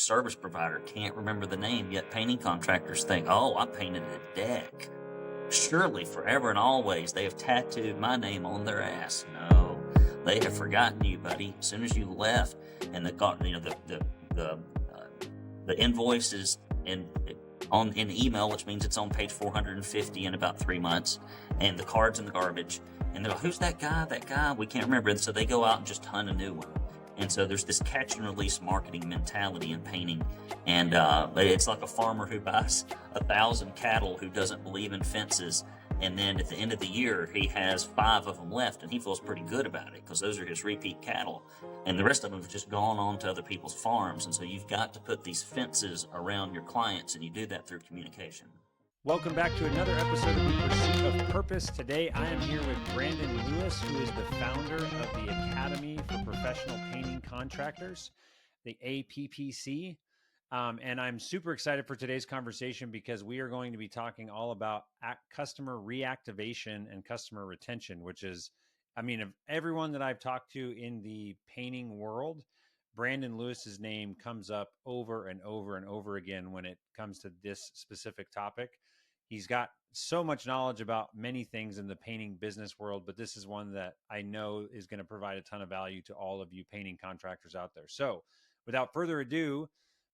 service provider can't remember the name, yet painting contractors think, oh, I painted a deck. Surely forever and always they have tattooed my name on their ass. No, they have forgotten you, buddy. As soon as you left, and the invoice is in email, which means it's on page 450 in about 3 months, and the card's in the garbage. And they're like, who's that guy? That guy? We can't remember. And so they go out and just hunt a new one. And so there's this catch and release marketing mentality in painting. And it's like a farmer who buys 1,000 cattle who doesn't believe in fences. And then at the end of the year, he has 5 of them left, and he feels pretty good about it because those are his repeat cattle. And the rest of them have just gone on to other people's farms. And so you've got to put these fences around your clients, and you do that through communication. Welcome back to another episode of The Pursuit of Purpose. Today I am here with Brandon Lewis, who is the founder of the Academy for Professional Painting Contractors, the APPC. And I'm super excited for today's conversation because we are going to be talking all about customer reactivation and customer retention, which is, of everyone that I've talked to in the painting world, Brandon Lewis's name comes up over and over and over again when it comes to this specific topic. He's got so much knowledge about many things in the painting business world, but this is one that I know is going to provide a ton of value to all of you painting contractors out there. So without further ado,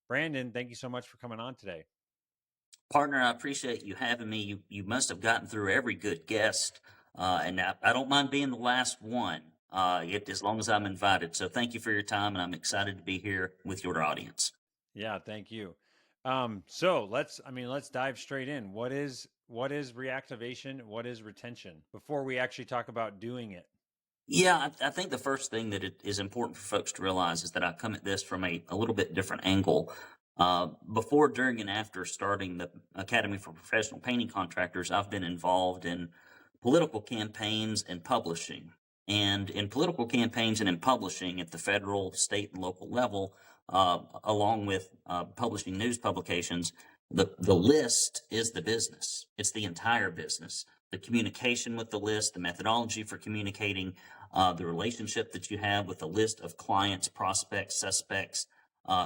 Brandon, thank you so much for coming on today. Partner, I appreciate you having me. You must have gotten through every good guest, and I don't mind being the last one, as long as I'm invited. So thank you for your time, and I'm excited to be here with your audience. Yeah, thank you. So let's dive straight in. What is reactivation? What is retention? Before we actually talk about doing it. Yeah, I think the first thing that it is important for folks to realize is that I come at this from a little bit different angle. Before, during, and after starting the Academy for Professional Painting Contractors, I've been involved in political campaigns and publishing. And in political campaigns and in publishing at the federal, state, and local level, along with publishing news publications, the list is the business. It's the entire business. The communication with the list, the methodology for communicating, the relationship that you have with the list of clients, prospects, suspects,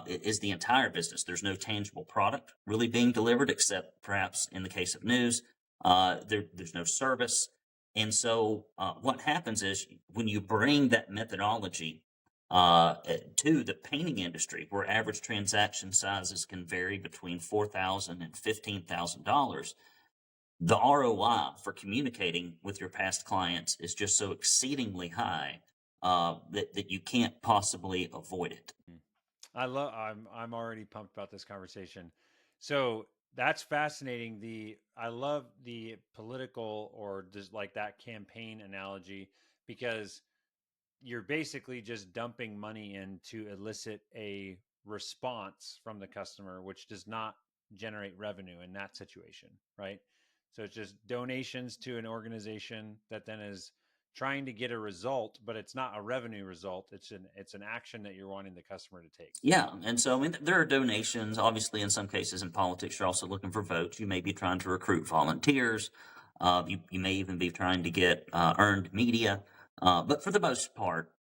it is the entire business. There's no tangible product really being delivered, except perhaps in the case of news. There's no service. And so what happens is when you bring that methodology to the painting industry, where average transaction sizes can vary between $4,000 and $15,000, the ROI for communicating with your past clients is just so exceedingly high that you can't possibly avoid it. I'm already pumped about this conversation. So that's fascinating. I love the political or just like that campaign analogy, because you're basically just dumping money in to elicit a response from the customer, which does not generate revenue in that situation, right? So it's just donations to an organization that then is trying to get a result, but it's not a revenue result. It's an action that you're wanting the customer to take. Yeah, and so there are donations. Obviously, in some cases in politics, you're also looking for votes. You may be trying to recruit volunteers. You may even be trying to get earned media. But for the most part,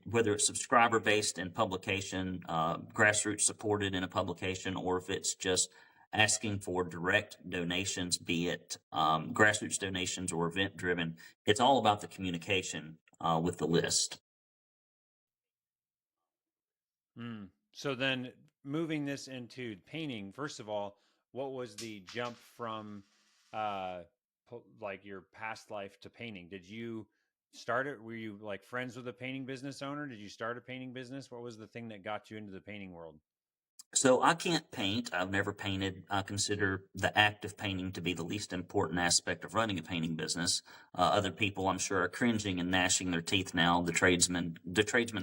whether it's subscriber-based in publication, grassroots supported in a publication, or if it's just asking for direct donations, be it grassroots donations or event-driven, it's all about the communication with the list. So then moving this into painting, first of all, what was the jump from like your past life to painting? Did you start it? Were you like friends with a painting business owner? Did you start a painting business? What was the thing that got you into the painting world? So I can't paint. I've never painted. I consider the act of painting to be the least important aspect of running a painting business. Other people, I'm sure, are cringing and gnashing their teeth now, the tradesmen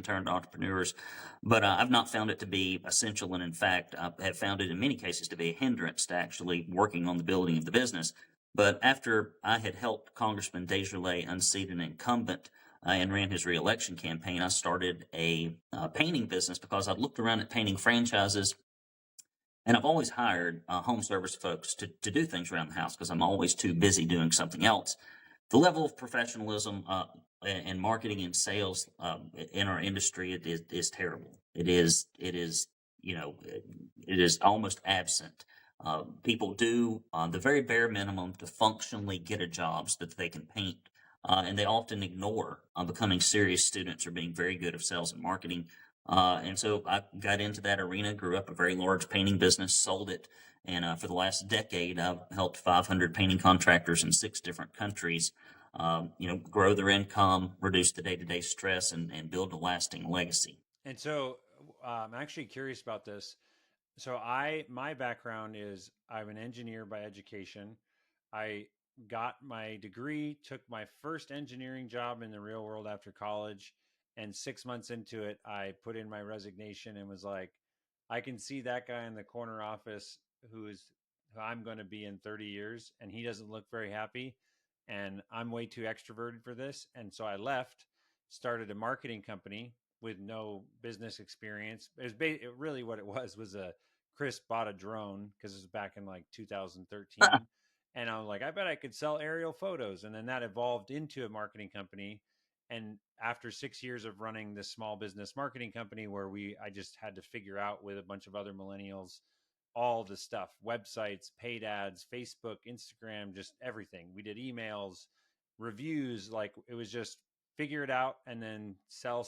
turned entrepreneurs. But I've not found it to be essential. And in fact, I have found it in many cases to be a hindrance to actually working on the building of the business. But after I had helped Congressman Desjardins unseat an incumbent and ran his reelection campaign, I started a painting business because I looked around at painting franchises, and I've always hired home service folks to do things around the house because I'm always too busy doing something else. The level of professionalism and marketing and sales in our industry is terrible. It is it is almost absent. People do the very bare minimum to functionally get a job so that they can paint, and they often ignore becoming serious students or being very good at sales and marketing. And so I got into that arena, grew up a very large painting business, sold it, and for the last decade, I've helped 500 painting contractors in 6 different countries, grow their income, reduce the day-to-day stress, and build a lasting legacy. And so I'm actually curious about this. So my background is I'm an engineer by education. I got my degree, took my first engineering job in the real world after college, and 6 months into it, I put in my resignation and was like, I can see that guy in the corner office who I'm going to be in 30 years, and he doesn't look very happy, and I'm way too extroverted for this. And so I left, started a marketing company with no business experience. Really what it was a Chris bought a drone because it was back in like 2013. And I was like, I bet I could sell aerial photos. And then that evolved into a marketing company. And after 6 years of running this small business marketing company where I just had to figure out with a bunch of other millennials all the stuff, websites, paid ads, Facebook, Instagram, just everything. We did emails, reviews, like it was just figure it out and then sell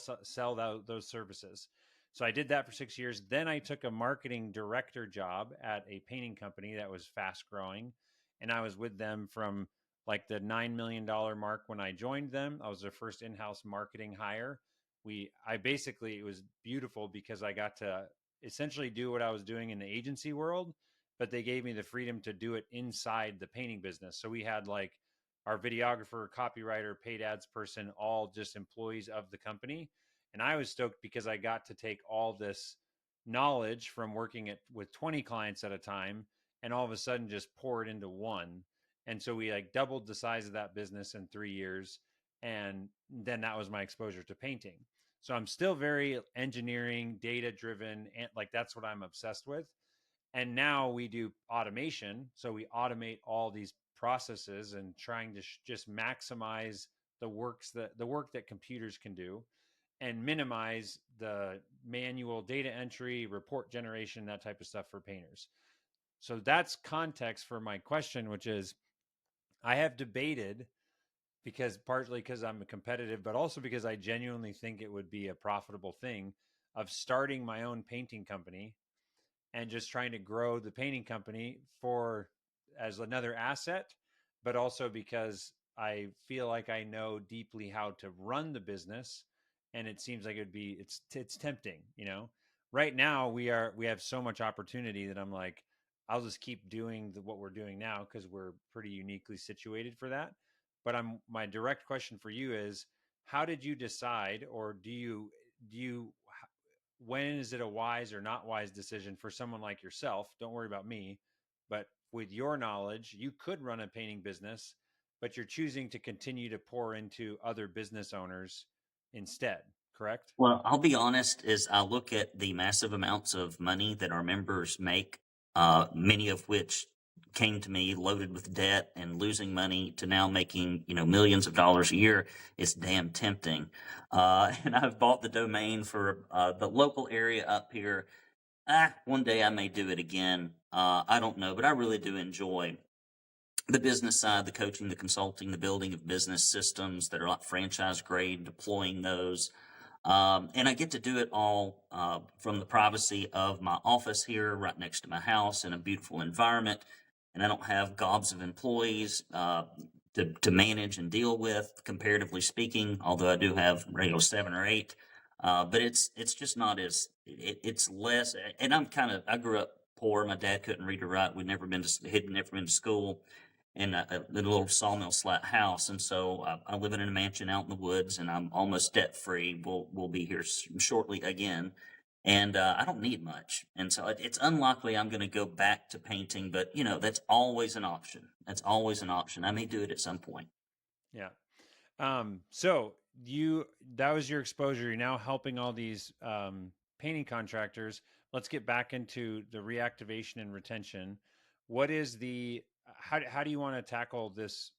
those services. So I did that for 6 years. Then I took a marketing director job at a painting company that was fast growing. And I was with them from like the $9 million mark when I joined them. I was their first in-house marketing hire. It was beautiful because I got to essentially do what I was doing in the agency world, but they gave me the freedom to do it inside the painting business. So we had like our videographer, copywriter, paid ads person, all just employees of the company. And I was stoked because I got to take all this knowledge from working with 20 clients at a time and all of a sudden just pour it into one. And so we like doubled the size of that business in 3 years. And then that was my exposure to painting. So I'm still very engineering, data driven, and like that's what I'm obsessed with. And now we do automation. So we automate all these processes and trying to just maximize the work that computers can do and minimize the manual data entry, report generation, that type of stuff for painters. So that's context for my question, which is I have debated partly because I'm competitive, but also because I genuinely think it would be a profitable thing of starting my own painting company and just trying to grow the painting company for as another asset, but also because I feel like I know deeply how to run the business, and it seems like it's tempting, you know. Right now we have so much opportunity that I'm like, I'll just keep doing what we're doing now because we're pretty uniquely situated for that. But my direct question for you is, how did you decide, or do you when is it a wise or not wise decision for someone like yourself? Don't worry about me, but with your knowledge, you could run a painting business, but you're choosing to continue to pour into other business owners instead, correct? Well, I'll be honest, as I look at the massive amounts of money that our members make, many of which came to me loaded with debt and losing money to now making, millions of dollars a year, it's damn tempting. And I've bought the domain for the local area up here. One day I may do it again. I don't know, but I really do enjoy the business side, the coaching, the consulting, the building of business systems that are like franchise grade, deploying those. And I get to do it all from the privacy of my office here, right next to my house, in a beautiful environment. And I don't have gobs of employees to manage and deal with, comparatively speaking. Although I do have 7 or 8, but it's just not it's less. And I grew up poor. My dad couldn't read or write. He'd never been to school, in a little sawmill slat house, and so I live in a mansion out in the woods, and I'm almost debt free. We'll be here shortly again, and I don't need much, and so it's unlikely I'm going to go back to painting. But that's always an option. That's always an option. I may do it at some point. Yeah. So that was your exposure. You're now helping all these painting contractors. Let's get back into the reactivation and retention. What is how do you want to tackle this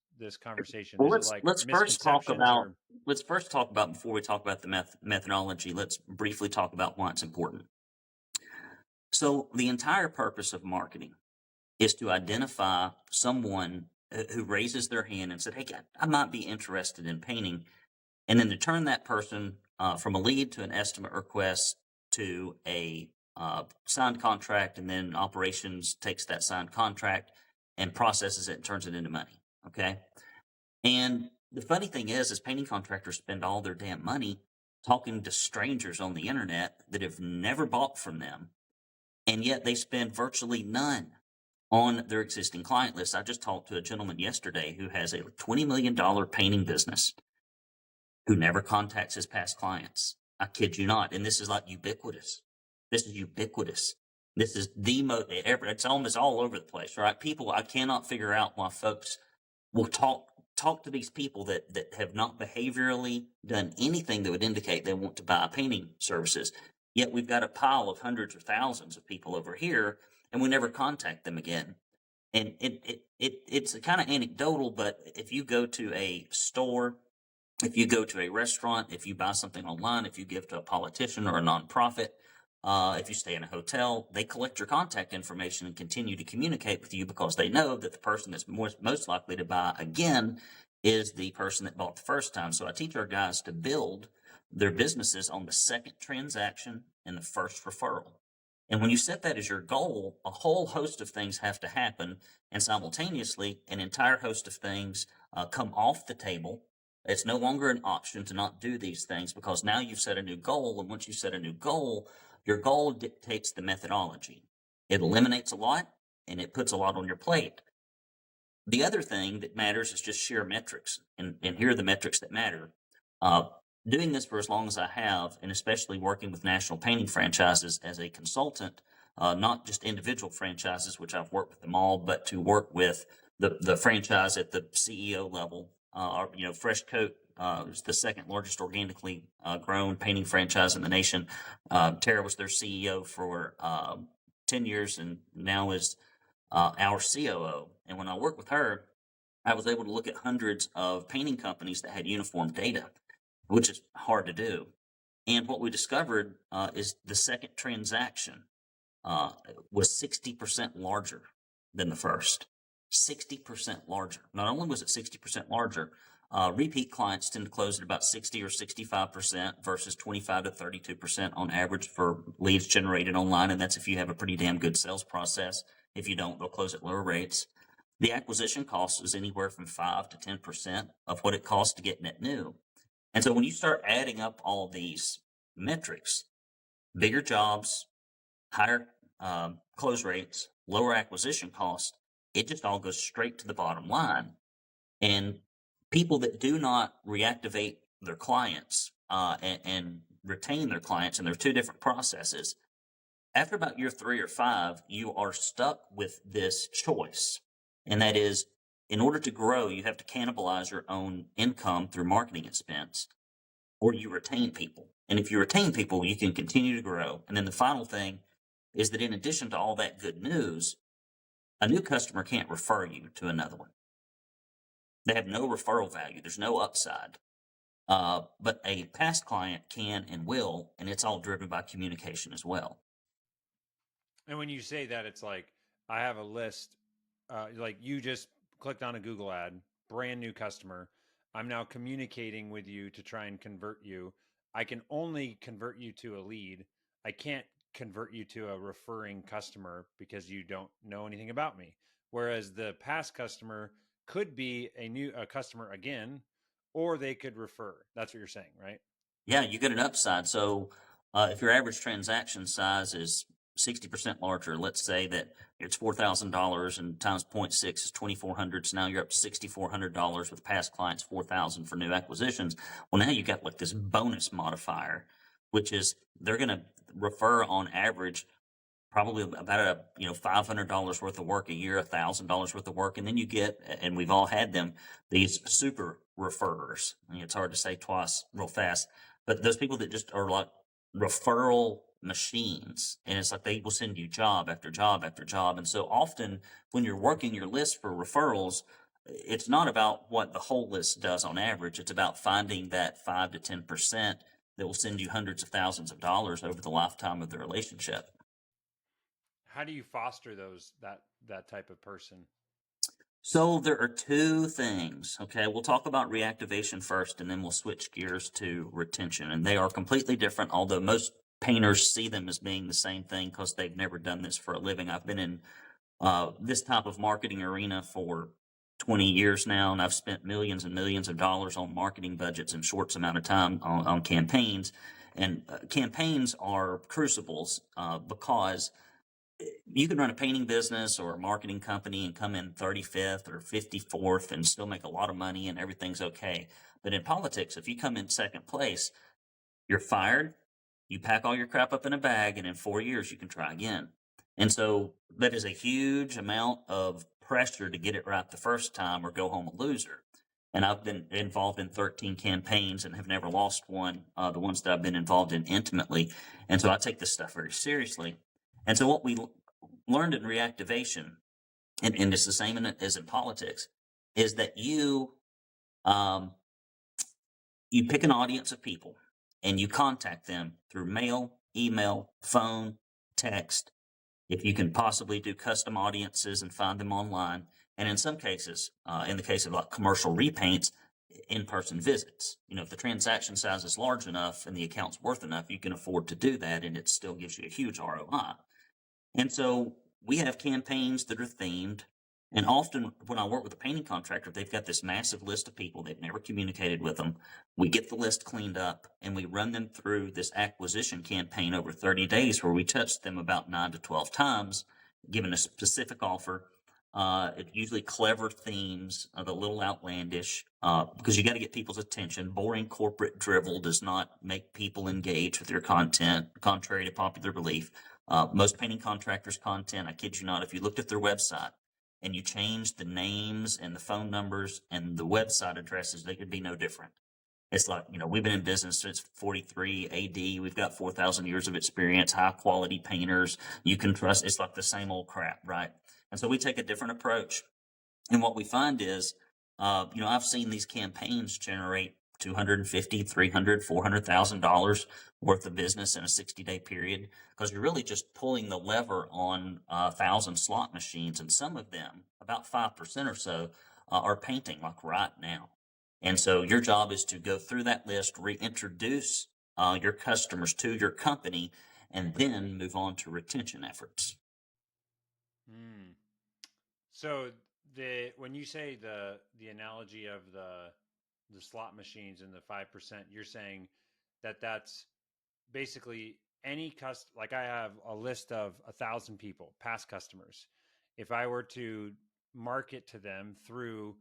conversation? Well, Is it like let's first talk misconceptions about or before we talk about the methodology. Let's briefly talk about why it's important. So the entire purpose of marketing is to identify someone who raises their hand and said, "Hey, I might be interested in painting," and then to turn that person from a lead to an estimate request to a signed contract, and then operations takes that signed contract and processes it and turns it into money. Okay. And the funny thing is painting contractors spend all their damn money talking to strangers on the internet that have never bought from them. And yet they spend virtually none on their existing client list. I just talked to a gentleman yesterday who has a $20 million painting business who never contacts his past clients. I kid you not. And this is like ubiquitous. This is ubiquitous. This is it's almost all over the place, right? People, I cannot figure out why folks will talk to these people that have not behaviorally done anything that would indicate they want to buy painting services. Yet we've got a pile of hundreds or thousands of people over here, and we never contact them again. And it's kind of anecdotal, but if you go to a store, if you go to a restaurant, if you buy something online, if you give to a politician or a nonprofit, if you stay in a hotel, they collect your contact information and continue to communicate with you because they know that the person that's most likely to buy again is the person that bought the first time. So I teach our guys to build their businesses on the second transaction and the first referral. And when you set that as your goal, a whole host of things have to happen, and simultaneously, an entire host of things come off the table. It's no longer an option to not do these things because now you've set a new goal. And once you set a new goal, your goal dictates the methodology. It eliminates a lot and it puts a lot on your plate. The other thing that matters is just sheer metrics. And here are the metrics that matter. Doing this for as long as I have, and especially working with national painting franchises as a consultant, not just individual franchises, which I've worked with them all, but to work with the franchise at the CEO level. Fresh Coat is the second largest organically grown painting franchise in the nation. Tara was their CEO for 10 years and now is our COO. And when I worked with her, I was able to look at hundreds of painting companies that had uniform data, which is hard to do. And what we discovered is the second transaction was 60% larger than the first. 60% larger. Not only was it 60% larger, repeat clients tend to close at about 60 or 65% versus 25 to 32% on average for leads generated online. And that's if you have a pretty damn good sales process. If you don't, they'll close at lower rates. The acquisition cost is anywhere from 5 to 10% of what it costs to get net new. And so when you start adding up all these metrics, bigger jobs, higher close rates, lower acquisition cost, it just all goes straight to the bottom line. And people that do not reactivate their clients and retain their clients, and there are two different processes, after about year 3 or 5, you are stuck with this choice. And that is, in order to grow, you have to cannibalize your own income through marketing expense, or you retain people. And if you retain people, you can continue to grow. And then the final thing is that in addition to all that good news, a new customer can't refer you to another one. They have no referral value. There's no upside. But a past client can and will, and it's all driven by communication as well. And when you say that, it's like, I have a list, like you just clicked on a Google ad, brand new customer. I'm now communicating with you to try and convert you. I can only convert you to a lead. I can't convert you to a referring customer because you don't know anything about me. Whereas the past customer could be a customer again, or they could refer. That's what you're saying, right? Yeah, you get an upside. So if your average transaction size is 60% larger, let's say that it's $4,000 and times 0.6 is 2,400. So now you're up to $6,400 with past clients, 4,000 for new acquisitions. Well, now you got like this bonus modifier, which is they're going to refer on average probably about $500 worth of work a year, $1,000 worth of work. And then you get, and we've all had them, these super referrers. I mean, it's hard to say twice real fast, but those people that just are like referral machines, and it's like they will send you job after job after job. And so often when you're working your list for referrals, it's not about what the whole list does on average. It's about finding that 5 to 10% that will send you hundreds of thousands of dollars over the lifetime of the relationship. how do you foster that type of person? So there are two things. Okay, we'll talk about reactivation first, and then we'll switch gears to retention. And they are completely different, although most painters see them as being the same thing because they've never done this for a living. I've been in this type of marketing arena for 20 years now, and I've spent millions and millions of dollars on marketing budgets in short amount of time on campaigns. And campaigns are crucibles because you can run a painting business or a marketing company and come in 35th or 54th and still make a lot of money and everything's okay. But in politics, if you come in second place, you're fired. You pack all your crap up in a bag, and in 4 years, you can try again. And so that is a huge amount of pressure to get it right the first time or go home a loser. And I've been involved in 13 campaigns and have never lost one, the ones that I've been involved in intimately. And so I take this stuff very seriously. And so what we learned in reactivation, and it's the same as in politics, is that um, you pick an audience of people and you contact them through mail, email, phone, text. If you can possibly do custom audiences and find them online, and in some cases, in the case of like commercial repaints, in-person visits. If the transaction size is large enough and the account's worth enough, you can afford to do that, and it still gives you a huge ROI. And so we have campaigns that are themed. And often when I work with a painting contractor, they've got this massive list of people. They've never communicated with them. We get the list cleaned up and we run them through this acquisition campaign over 30 days where we touch them about 9 to 12 times, given a specific offer. It's usually clever themes, a little outlandish, because you got to get people's attention. Boring corporate drivel does not make people engage with your content, contrary to popular belief. Most painting contractors' content, I kid you not, if you looked at their website and you changed the names and the phone numbers and the website addresses, they could be no different. It's like, we've been in business since 43 AD. We've got 4,000 years of experience, high quality painters. You can trust. It's like the same old crap, right? And so we take a different approach. And what we find is, I've seen these campaigns generate $250,000, $300,000, $400,000 worth of business in a 60-day period, because you're really just pulling the lever on 1,000 slot machines, and some of them, about 5% or so, are painting like right now. And so your job is to go through that list, reintroduce your customers to your company, and then move on to retention efforts. Mm. So when you say the analogy of the slot machines and the 5%, you're saying that's basically any like I have a list of 1,000 people, past customers. If I were to market to them through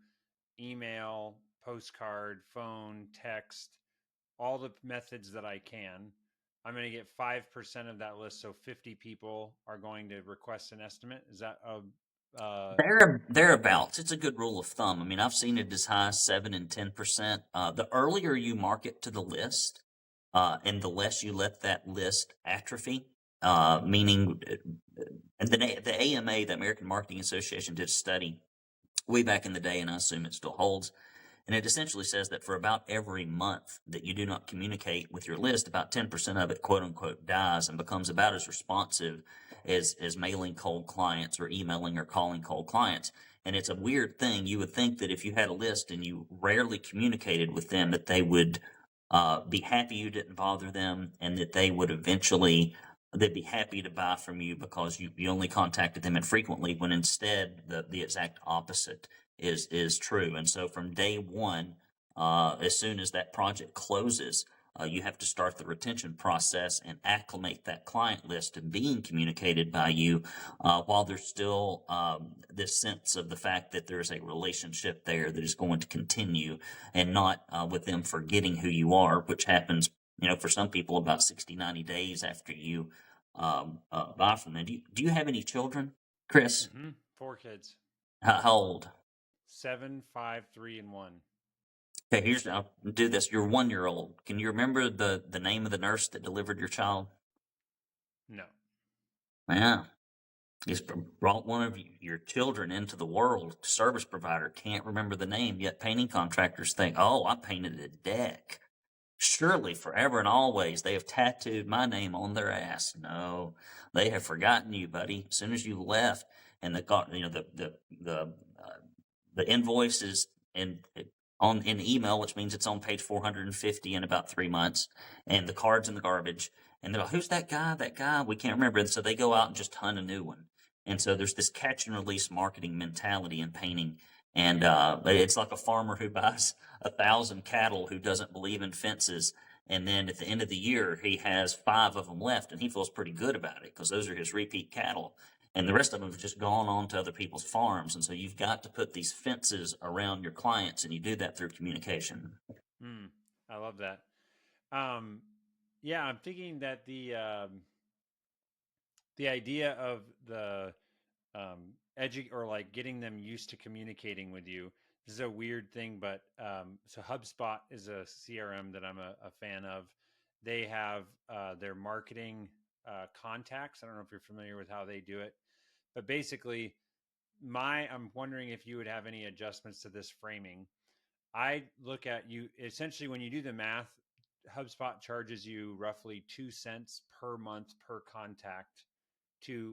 email, postcard, phone, text, all the methods that I can, I'm going to get 5% of that list. So 50 people are going to request an estimate. Is that Thereabouts. It's a good rule of thumb. I mean, I've seen it as high as 7 and 10%. The earlier you market to the list, and the less you let that list atrophy, meaning the AMA, the American Marketing Association, did a study way back in the day, and I assume it still holds. And it essentially says that for about every month that you do not communicate with your list, about 10% of it, quote unquote, dies and becomes about as responsive as mailing cold clients or emailing or calling cold clients. And it's a weird thing. You would think that if you had a list and you rarely communicated with them, that they would be happy you didn't bother them, and that they would eventually, they'd be happy to buy from you because you only contacted them infrequently, when instead the exact opposite is true. And so from day one, as soon as that project closes, you have to start the retention process and acclimate that client list to being communicated by you, while there's still this sense of the fact that there's a relationship there that is going to continue, and not with them forgetting who you are, which happens, for some people about 60, 90 days after you buy from them. Do you have any children, Chris? Mm-hmm. 4 kids. How old? 7, 5, 3, and 1. Okay, I'll do this. You're 1-year-old. Can you remember the name of the nurse that delivered your child? No. Yeah. He's brought one of your children into the world. Service provider can't remember the name, yet painting contractors think, oh, I painted a deck. Surely, forever and always, they have tattooed my name on their ass. No, they have forgotten you, buddy. As soon as you left, and the invoice is in email, which means it's on page 450 in about 3 months, and the card's in the garbage. And they're like, "Who's that guy? That guy? We can't remember." And so they go out and just hunt a new one. And so there's this catch and release marketing mentality in painting. And it's like a farmer who buys 1,000 cattle who doesn't believe in fences. And then at the end of the year, he has 5 of them left, and he feels pretty good about it because those are his repeat cattle. And the rest of them have just gone on to other people's farms. And so you've got to put these fences around your clients, and you do that through communication. I love that. Yeah, I'm thinking that the idea of the or like getting them used to communicating with you. This is a weird thing, but so HubSpot is a CRM that I'm a fan of. They have their marketing contacts. I don't know if you're familiar with how they do it, but basically, I'm wondering if you would have any adjustments to this framing. I look at you essentially when you do the math. HubSpot charges you roughly 2 cents per month per contact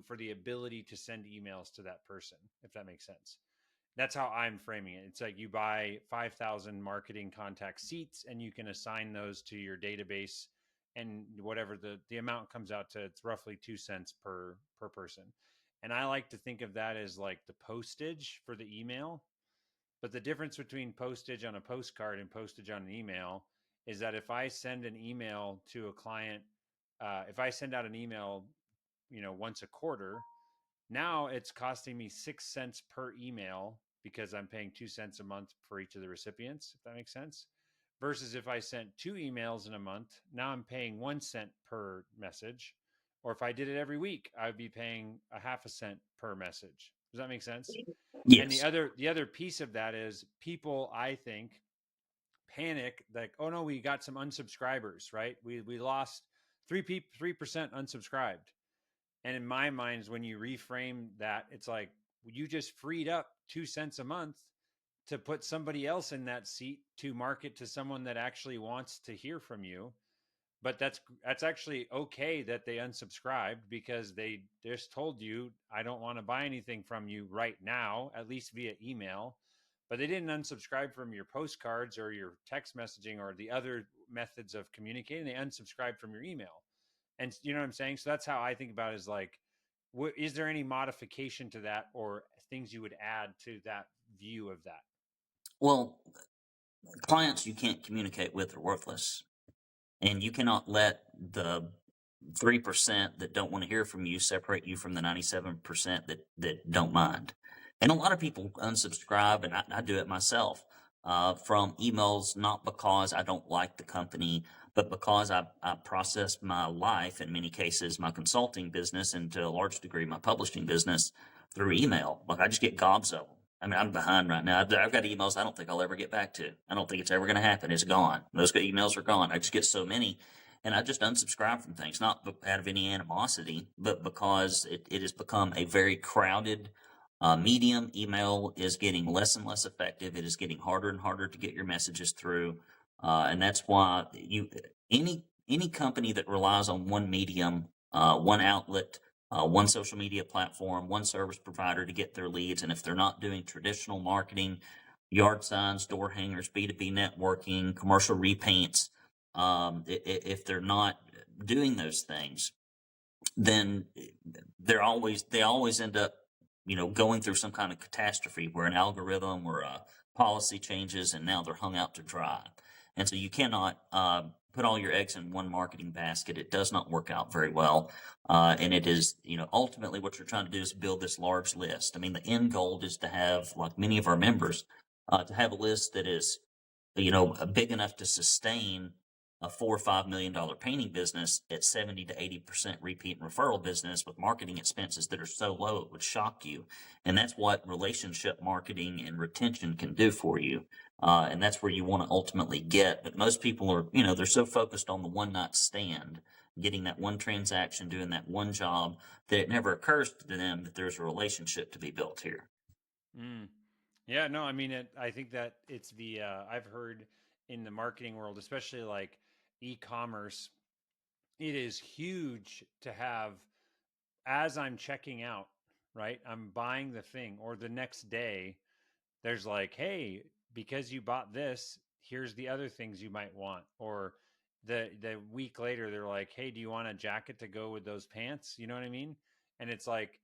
for the ability to send emails to that person, if that makes sense. That's how I'm framing it. It's like you buy 5,000 marketing contact seats and you can assign those to your database, and whatever the amount comes out to, it's roughly 2 cents per person. And I like to think of that as like the postage for the email. But the difference between postage on a postcard and postage on an email is that if I send an email to a client, if I send out an email, once a quarter, now it's costing me 6 cents per email because I'm paying 2 cents a month for each of the recipients, if that makes sense. Versus if I sent 2 emails in a month, now I'm paying 1 cent per message. Or if I did it every week, I'd be paying a half a cent per message. Does that make sense? And Yes. the other piece of that is people, I think, panic like, oh no, we got some unsubscribers, right? We lost 3% unsubscribed. And in my mind, when you reframe that, it's like you just freed up 2 cents a month to put somebody else in that seat to market to someone that actually wants to hear from you. But that's actually okay that they unsubscribed because they just told you, I don't want to buy anything from you right now, at least via email. But they didn't unsubscribe from your postcards or your text messaging or the other methods of communicating. They unsubscribed from your email. And you know what I'm saying? So that's how I think about it, is like, is there any modification to that or things you would add to that view of that? Well, clients you can't communicate with are worthless. And you cannot let the 3% that don't want to hear from you separate you from the 97% that don't mind. And a lot of people unsubscribe, and I do it myself, from emails, not because I don't like the company, but because I process my life, in many cases, my consulting business, and to a large degree, my publishing business through email. Like I just get gobs of them. I mean, I'm behind right now. I've got emails I don't think I'll ever get back to. I don't think it's ever going to happen. It's gone. Those emails are gone. I just get so many, and I just unsubscribe from things, not out of any animosity, but because it has become a very crowded medium. Email is getting less and less effective. It is getting harder and harder to get your messages through, and that's why any company that relies on one medium, one outlet, one social media platform, one service provider to get their leads. And if they're not doing traditional marketing, yard signs, door hangers, B2B networking, commercial repaints, if they're not doing those things, then they always end up, going through some kind of catastrophe where an algorithm or a policy changes and now they're hung out to dry. And so you cannot put all your eggs in one marketing basket. It does not work out very well. And it is, ultimately what you're trying to do is build this large list. I mean, the end goal is to have, like many of our members, to have a list that is, big enough to sustain a $4 or $5 million painting business at 70 to 80% repeat and referral business with marketing expenses that are so low it would shock you. And that's what relationship marketing and retention can do for you. And that's where you want to ultimately get. But most people are, they're so focused on the one night stand, getting that one transaction, doing that one job, that it never occurs to them that there's a relationship to be built here. Mm. Yeah, no, I mean, I think that it's I've heard in the marketing world, especially like e-commerce, it is huge to have, as I'm checking out, right? I'm buying the thing, or the next day, there's like, hey, because you bought this, here's the other things you might want. Or the week later, they're like, hey, do you want a jacket to go with those pants? You know what I mean? And it's like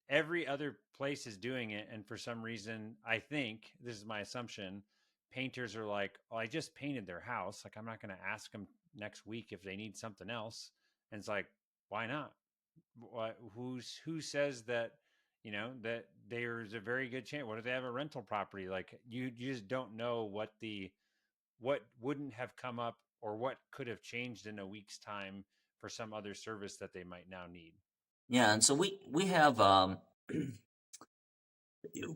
every other place is doing it. And for some reason, I think this is my assumption, painters are like, oh, I just painted their house. Like, I'm not going to ask them next week if they need something else. And it's like, why not? Who says that, that there's a very good chance? What if they have a rental property? Like, you just don't know what wouldn't have come up or what could have changed in a week's time for some other service that they might now need. Yeah, and so we have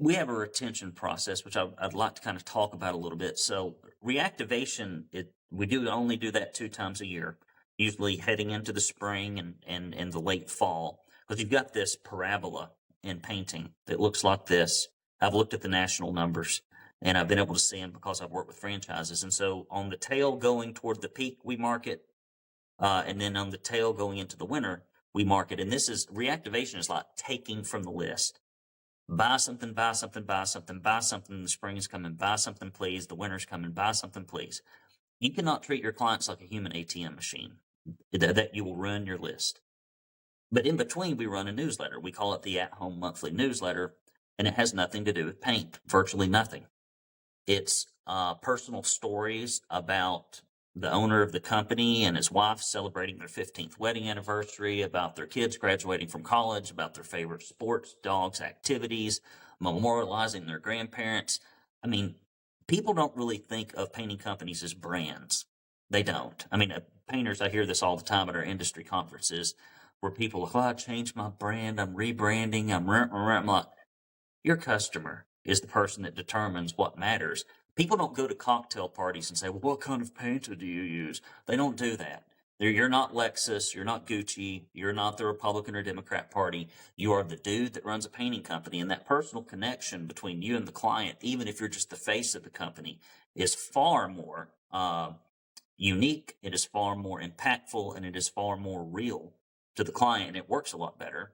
we have a retention process, which I'd like to kind of talk about a little bit. So reactivation, we do only do that 2 times a year, usually heading into the spring and the late fall, because you've got this parabola in painting that looks like this. I've looked at the national numbers and I've been able to see them because I've worked with franchises. And so on the tail going toward the peak, we market, and then on the tail going into the winter, we market. And reactivation is like taking from the list. Buy something, buy something, buy something, buy something. The spring is coming, buy something, please. The winter's coming, buy something, please. You cannot treat your clients like a human ATM machine, that you will ruin your list. But in between, we run a newsletter. We call it the At-Home Monthly Newsletter, and it has nothing to do with paint, virtually nothing. It's personal stories about the owner of the company and his wife celebrating their 15th wedding anniversary, about their kids graduating from college, about their favorite sports, dogs, activities, memorializing their grandparents. I mean, people don't really think of painting companies as brands. They don't. I mean, painters, I hear this all the time at our industry conferences where people are, oh, I changed my brand, I'm rebranding, I'm like, your customer is the person that determines what matters. People don't go to cocktail parties and say, well, what kind of painter do you use? They don't do that. You're not Lexus. You're not Gucci. You're not the Republican or Democrat Party. You are the dude that runs a painting company. And that personal connection between you and the client, even if you're just the face of the company, is far more unique. It is far more impactful, and it is far more real to the client. It works a lot better.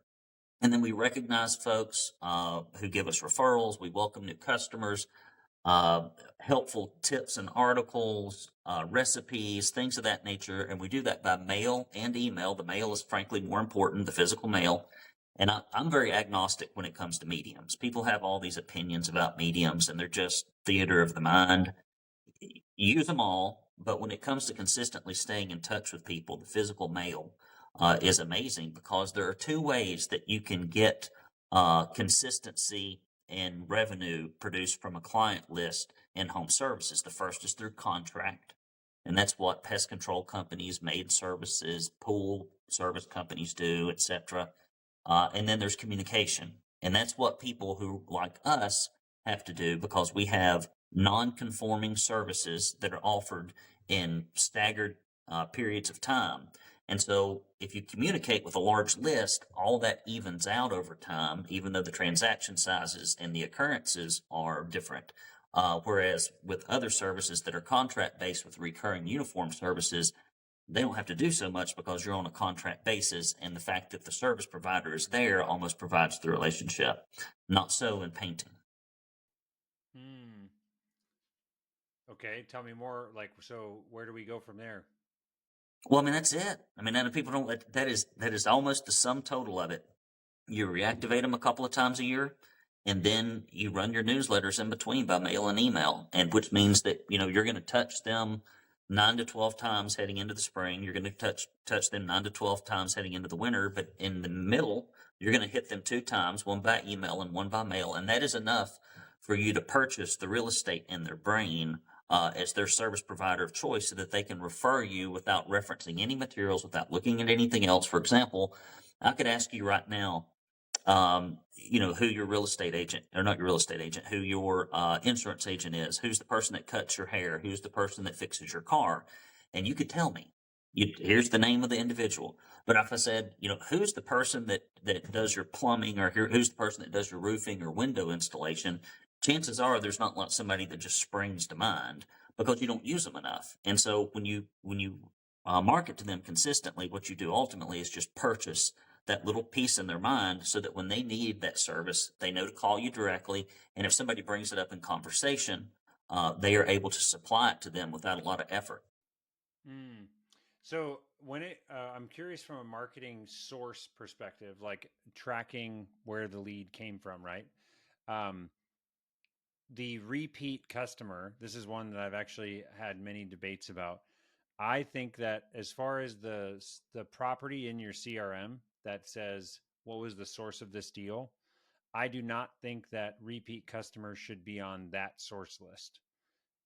And then we recognize folks who give us referrals. We welcome new customers, helpful tips and articles, recipes, things of that nature. And we do that by mail and email. The mail is frankly more important, the physical mail. And I'm very agnostic when it comes to mediums. People have all these opinions about mediums, and they're just theater of the mind. Use them all. But when it comes to consistently staying in touch with people, the physical mail is amazing, because there are 2 ways that you can get consistency and revenue produced from a client list in home services. The first is through contract, and that's what pest control companies, maid services, pool service companies do, etc. And then there's communication, and that's what people who like us have to do, because we have non-conforming services that are offered in staggered periods of time. And so if you communicate with a large list, all that evens out over time, even though the transaction sizes and the occurrences are different. Whereas with other services that are contract-based with recurring uniform services, they don't have to do so much because you're on a contract basis, and the fact that the service provider is there almost provides the relationship. Not so in painting. Hmm. Okay, tell me more. Like, so where do we go from there? Well, I mean, that's it. I mean, and people don't, that is almost the sum total of it. You reactivate them a couple of times a year, and then you run your newsletters in between by mail and email, and which means that, you're going to touch them 9 to 12 times heading into the spring. You're going to touch them 9 to 12 times heading into the winter, but in the middle, you're going to hit them 2 times, one by email and one by mail. And that is enough for you to purchase the real estate in their brain as their service provider of choice, so that they can refer you without referencing any materials, without looking at anything else. For example, I could ask you right now, who your real estate agent, or not your real estate agent, who your insurance agent is, who's the person that cuts your hair, who's the person that fixes your car. And you could tell me, here's the name of the individual. But if I said, who's the person that does your plumbing, or who's the person that does your roofing or window installation, chances are there's not like somebody that just springs to mind, because you don't use them enough. And so when you market to them consistently, what you do ultimately is just purchase that little piece in their mind so that when they need that service, they know to call you directly. And if somebody brings it up in conversation, they are able to supply it to them without a lot of effort. Mm. So I'm curious from a marketing source perspective, like tracking where the lead came from, right? Um, the repeat customer, this is one that I've actually had many debates about. I think that as far as the property in your CRM that says what was the source of this deal, I do not think that repeat customers should be on that source list.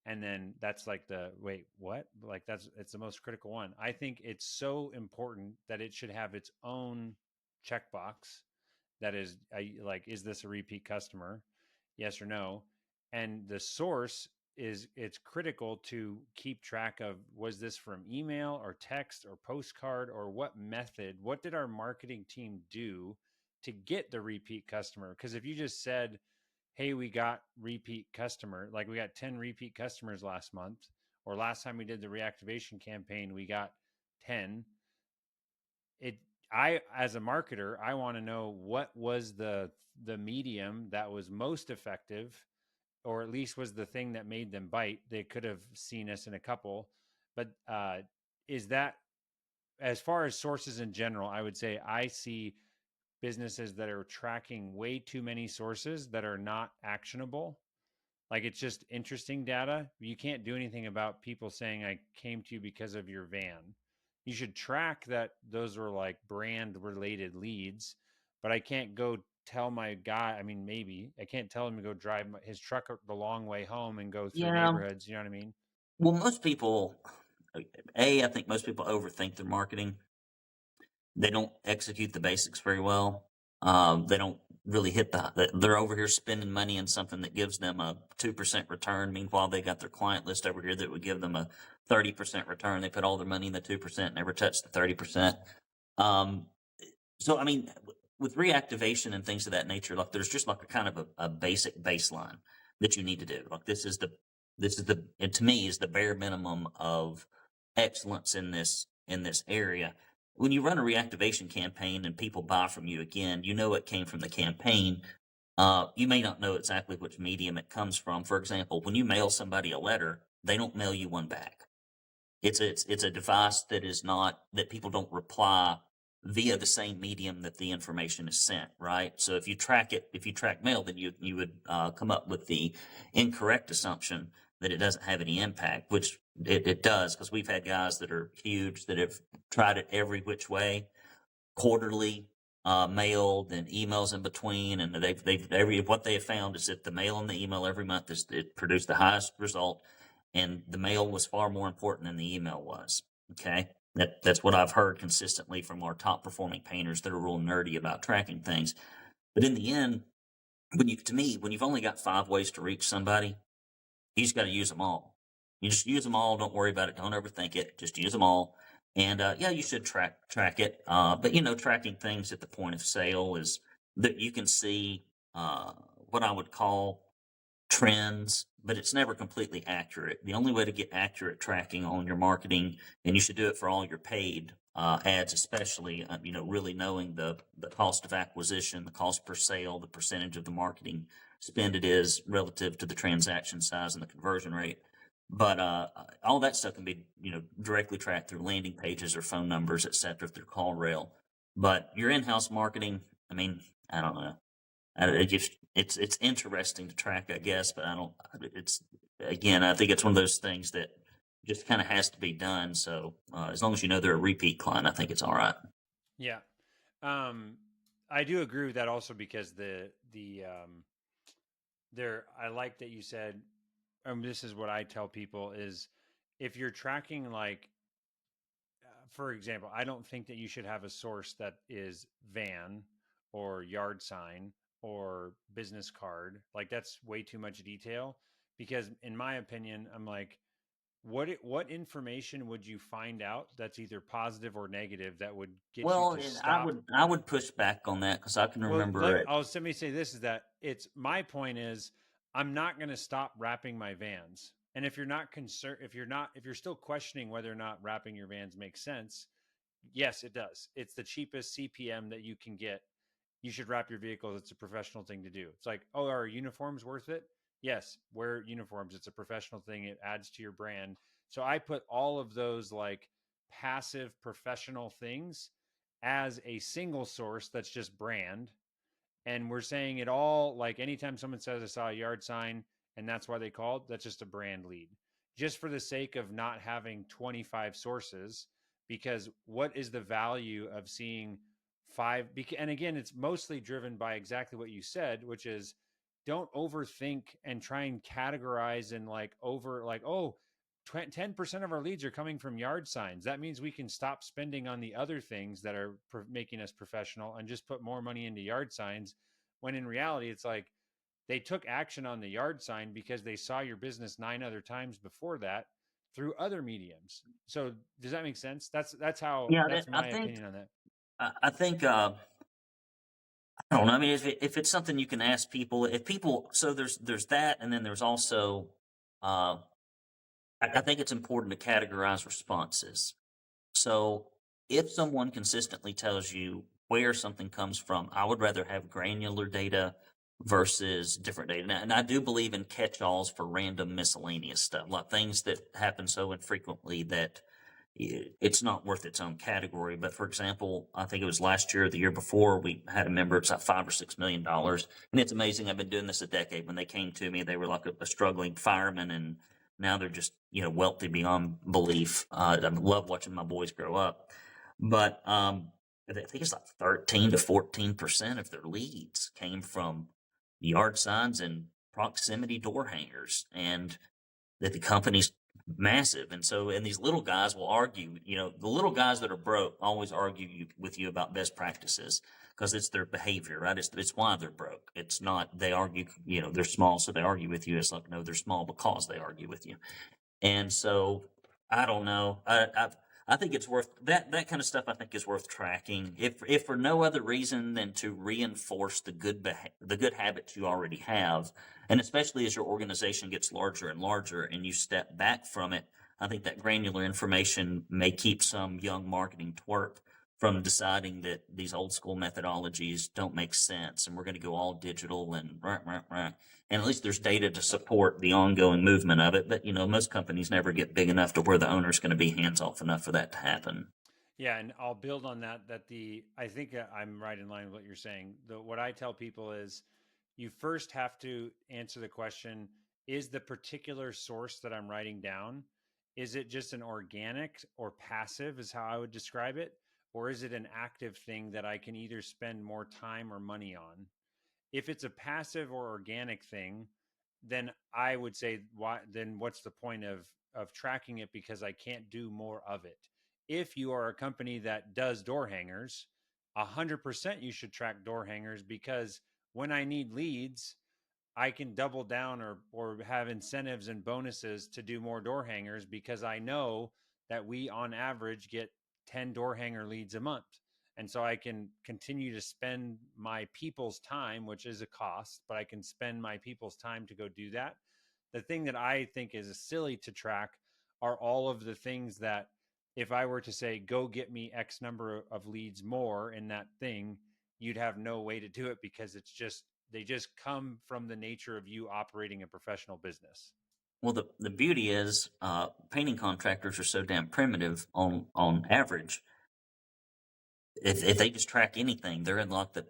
And then that's like the wait, what? Like it's the most critical one. I think it's so important that it should have its own checkbox that is like, is this a repeat customer? Yes or no? And the source is it's critical to keep track of, was this from email or text or postcard, or what method? What did our marketing team do to get the repeat customer? Because if you just said, hey, we got repeat customer, like we got 10 repeat customers last month, or last time we did the reactivation campaign, we got 10. It I as a marketer, I want to know what was the medium that was most effective, or at least was the thing that made them bite. They could have seen us in a couple, but is that, as far as sources in general, I would say I see businesses that are tracking way too many sources that are not actionable. Like, it's just interesting data. You can't do anything about people saying, I came to you because of your van. You should track that those were like brand related leads, but I can't go tell my guy, I mean, maybe I can't tell him to go drive his truck the long way home and go through Yeah. neighborhoods. You know what I mean? Well, I think most people overthink their marketing. They don't execute the basics very well. They don't really they're over here spending money in something that gives them a 2% return. Meanwhile, they got their client list over here that would give them a 30% return. They put all their money in the 2%, never touch the 30%. Um, so, I mean, with reactivation and things of that nature, like there's just like a kind of a basic baseline that you need to do. Like and to me is the bare minimum of excellence in this area. When you run a reactivation campaign and people buy from you again, you know it came from the campaign. You may not know exactly which medium it comes from. For example, when you mail somebody a letter, they don't mail you one back. It's a device that is not that people don't reply via the same medium that the information is sent, right? So if you track mail, then you would come up with the incorrect assumption that it doesn't have any impact, which it does, because we've had guys that are huge that have tried it every which way, quarterly, mailed and emails in between, and what they have found is that the mail and the email every month it produced the highest result, and the mail was far more important than the email was. Okay, that's what I've heard consistently from our top performing painters that are real nerdy about tracking things. But in the end, when you've only got 5 ways to reach somebody, you just got to use them all. You just use them all. Don't worry about it. Don't overthink it. Just use them all. And yeah, you should track it. But tracking things at the point of sale is that you can see what I would call trends, but it's never completely accurate. The only way to get accurate tracking on your marketing, and you should do it for all your paid ads, especially, really knowing the cost of acquisition, the cost per sale, the percentage of the marketing spend it is relative to the transaction size and the conversion rate. But all that stuff can be, directly tracked through landing pages or phone numbers, et cetera, through call rail. But your in-house marketing, I mean, I don't know. It's interesting to track, I guess, but I don't. It's again, I think it's one of those things that just kind of has to be done. So as long as you know they're a repeat client, I think it's all right. Yeah. Um, I do agree with that also, because the there, I like that you said, this is what I tell people is, if you're tracking, like, for example, I don't think that you should have a source that is van or yard sign or business card. Like, that's way too much detail, because in my opinion, I'm like, what information would you find out that's either positive or negative that would get you Well, to and stop? I would push back on that because I can Well, remember it. let me say this, is that it's my point is, I'm not going to stop wrapping my vans. And if you're not concerned, if you're still questioning whether or not wrapping your vans makes sense, yes, it does. It's the cheapest CPM that you can get. You should wrap your vehicles. It's a professional thing to do. It's like, oh, are uniforms worth it? Yes, wear uniforms. It's a professional thing. It adds to your brand. So I put all of those like passive professional things as a single source that's just brand. And we're saying it all like anytime someone says I saw a yard sign and that's why they called, that's just a brand lead. Just for the sake of not having 25 sources, because what is the value of seeing five? And again, it's mostly driven by exactly what you said, which is don't overthink and try and categorize and like over like, oh, 10% of our leads are coming from yard signs. That means we can stop spending on the other things that are making us professional and just put more money into yard signs. When in reality, it's like they took action on the yard sign because they saw your business 9 other times before that through other mediums. So does that make sense? Yeah, That's I my think opinion on that. I think I don't know. I mean, if it's something you can ask people, if people, so there's that, and then there's also, uh, I think it's important to categorize responses. So if someone consistently tells you where something comes from, I would rather have granular data versus different data. And I do believe in catch-alls for random miscellaneous stuff, like things that happen so infrequently that it's not worth its own category. But for example, I think it was last year or the year before, we had a member, it's like $5 or $6 million. And it's amazing. I've been doing this a decade. When they came to me, they were like a struggling fireman, and now they're just, wealthy beyond belief. I love watching my boys grow up. But I think it's like 13 to 14% of their leads came from yard signs and proximity door hangers. And that the company's massive. And so, and these little guys will argue, the little guys that are broke always argue with you about best practices because it's their behavior, right? It's why they're broke. It's not, they argue, they're small. So they argue with you. It's like, no, they're small because they argue with you. And so I don't know. I think it's worth that kind of stuff. I think is worth tracking, if for no other reason than to reinforce the good habits you already have, and especially as your organization gets larger and larger, and you step back from it. I think that granular information may keep some young marketing twerp from deciding that these old school methodologies don't make sense, and we're going to go all digital and rah, rah, rah. And at least there's data to support the ongoing movement of it. But, most companies never get big enough to where the owner's going to be hands off enough for that to happen. Yeah, and I'll build on that. I think I'm right in line with what you're saying. What I tell people is, you first have to answer the question: is the particular source that I'm writing down, is it just an organic or passive? Is how I would describe it, or is it an active thing that I can either spend more time or money on? If it's a passive or organic thing, then I would say, why? Then what's the point of tracking it, because I can't do more of it? If you are a company that does door hangers, 100% you should track door hangers, because when I need leads, I can double down or have incentives and bonuses to do more door hangers, because I know that we on average get 10 door hanger leads a month. And so I can continue to spend my people's time, which is a cost, but I can spend my people's time to go do that. The thing that I think is silly to track are all of the things that, if I were to say, go get me X number of leads more in that thing, you'd have no way to do it, because they just come from the nature of you operating a professional business. Well, the beauty is, painting contractors are so damn primitive on average. If they just track anything, they're in like the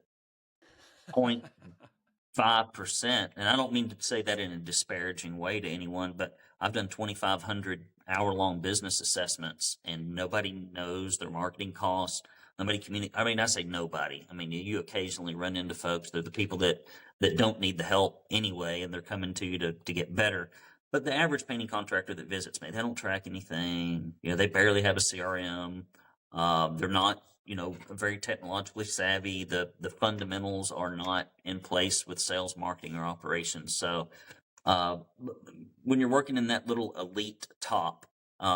0.5%. And I don't mean to say that in a disparaging way to anyone, but I've done 2,500 hour-long business assessments, and nobody knows their marketing costs. Nobody communicate. I mean, I say nobody. I mean, you occasionally run into folks. They're the people that don't need the help anyway, and they're coming to you to get better. But the average painting contractor that visits me, they don't track anything. They barely have a CRM. They're not, very technologically savvy. The fundamentals are not in place with sales, marketing, or operations. So, uh, when you're working in that little elite top,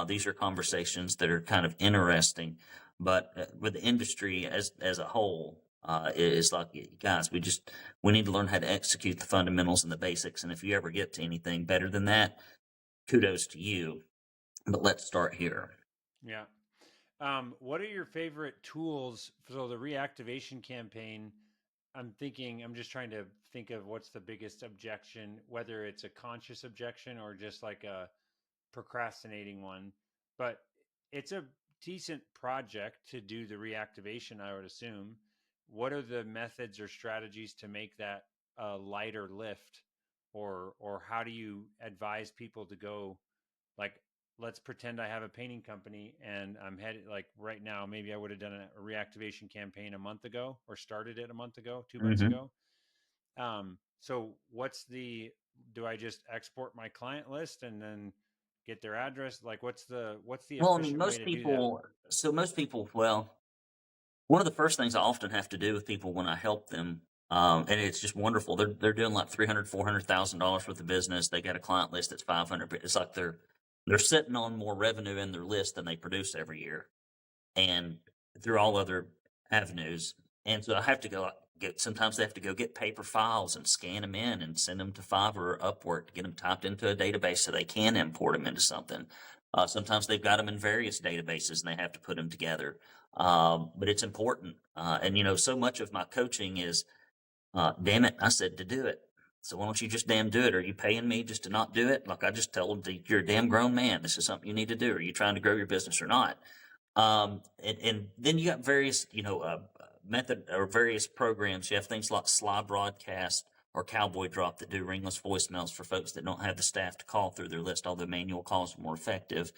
these are conversations that are kind of interesting. But with the industry as a whole, it's like, guys, we need to learn how to execute the fundamentals and the basics. And if you ever get to anything better than that, kudos to you. But let's start here. Yeah. What are your favorite tools? So the reactivation campaign, I'm just trying to think of what's the biggest objection, whether it's a conscious objection or just like a procrastinating one. But it's a decent project to do the reactivation, I would assume. What are the methods or strategies to make that a lighter lift? Or how do you advise people to go, like, let's pretend I have a painting company and I'm headed, like right now, maybe I would have done a reactivation campaign a month ago or started it a month ago, 2 months Mm-hmm. ago. So do I just export my client list and then get their address? Like what's the Well, I mean, efficient way to do that? most people, well, one of the first things I often have to do with people when I help them, and it's just wonderful. They're doing like $300,000-$400,000 worth of business. They got a client list that's 500. It's like they're sitting on more revenue in their list than they produce every year, and through all other avenues. And so I have to go get. Sometimes they have to go get paper files and scan them in and send them to Fiverr or Upwork to get them typed into a database so they can import them into something. Sometimes they've got them in various databases and they have to put them together. But it's important. And so much of my coaching is, damn it, I said to do it. So why don't you just damn do it? Are you paying me just to not do it? Like I just tell them, you're a damn grown man. This is something you need to do. Are you trying to grow your business or not? And then you got various, method or various programs. You have things like Sly Broadcast or Cowboy Drop that do ringless voicemails for folks that don't have the staff to call through their list, although manual calls are more effective.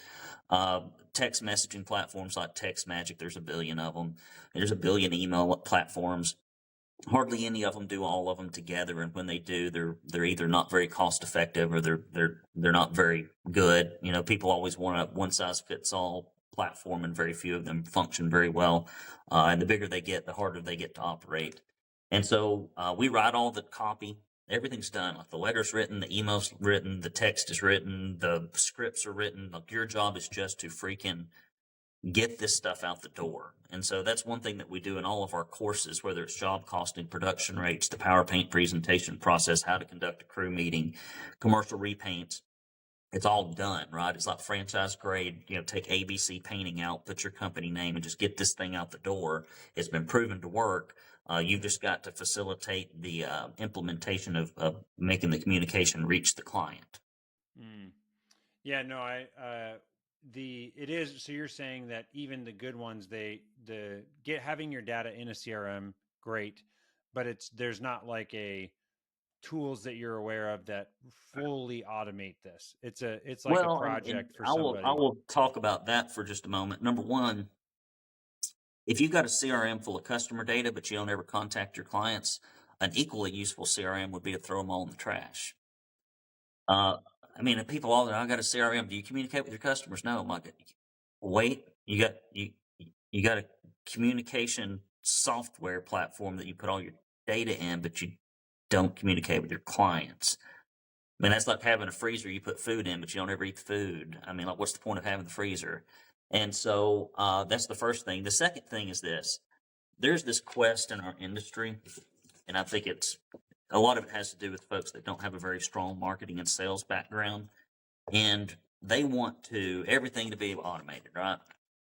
Text messaging platforms like Text Magic, there's a billion of them. There's a billion email platforms. Hardly any of them do all of them together, and when they do, they're either not very cost effective or they're not very good. People always want a one size fits all platform, and very few of them function very well. And the bigger they get, the harder they get to operate. And so we write all the copy. Everything's done. Like the letter's written, the email's written, the text is written, the scripts are written. Like your job is just to freaking get this stuff out the door. And so that's one thing that we do in all of our courses, whether it's job costing, production rates, the power paint presentation process, how to conduct a crew meeting, commercial repaints. It's all done, right? It's like franchise grade, take ABC painting out, put your company name and just get this thing out the door. It's been proven to work. You've just got to facilitate the implementation of making the communication reach the client. Mm. Yeah, no, it is. So you're saying that even the good ones, having your data in a CRM, great, but there's not like a tools that you're aware of that fully automate this. It's like a Well, and project for I somebody. will talk about that for just a moment. Number one, if you've got a CRM full of customer data, but you don't ever contact your clients, an equally useful CRM would be to throw them all in the trash. Uh, I mean, people all I got a CRM. Do you communicate with your customers? No. I'm like, wait, you got a communication software platform that you put all your data in, but you don't communicate with your clients. I mean, that's like having a freezer you put food in, but you don't ever eat the food. I mean, like, what's the point of having the freezer? And so that's the first thing. The second thing is this: there's this quest in our industry, and I think a lot of it has to do with folks that don't have a very strong marketing and sales background, and they want everything to be automated, right?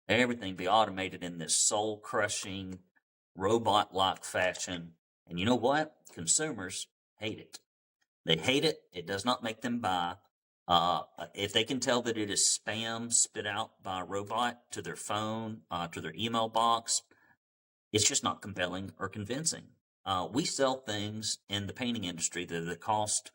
Everything be automated in this soul crushing, robot like fashion. And you know what? Consumers hate it. They hate it. It does not make them buy. If they can tell that it is spam spit out by a robot to their phone, to their email box, it's just not compelling or convincing. We sell things in the painting industry that are the cost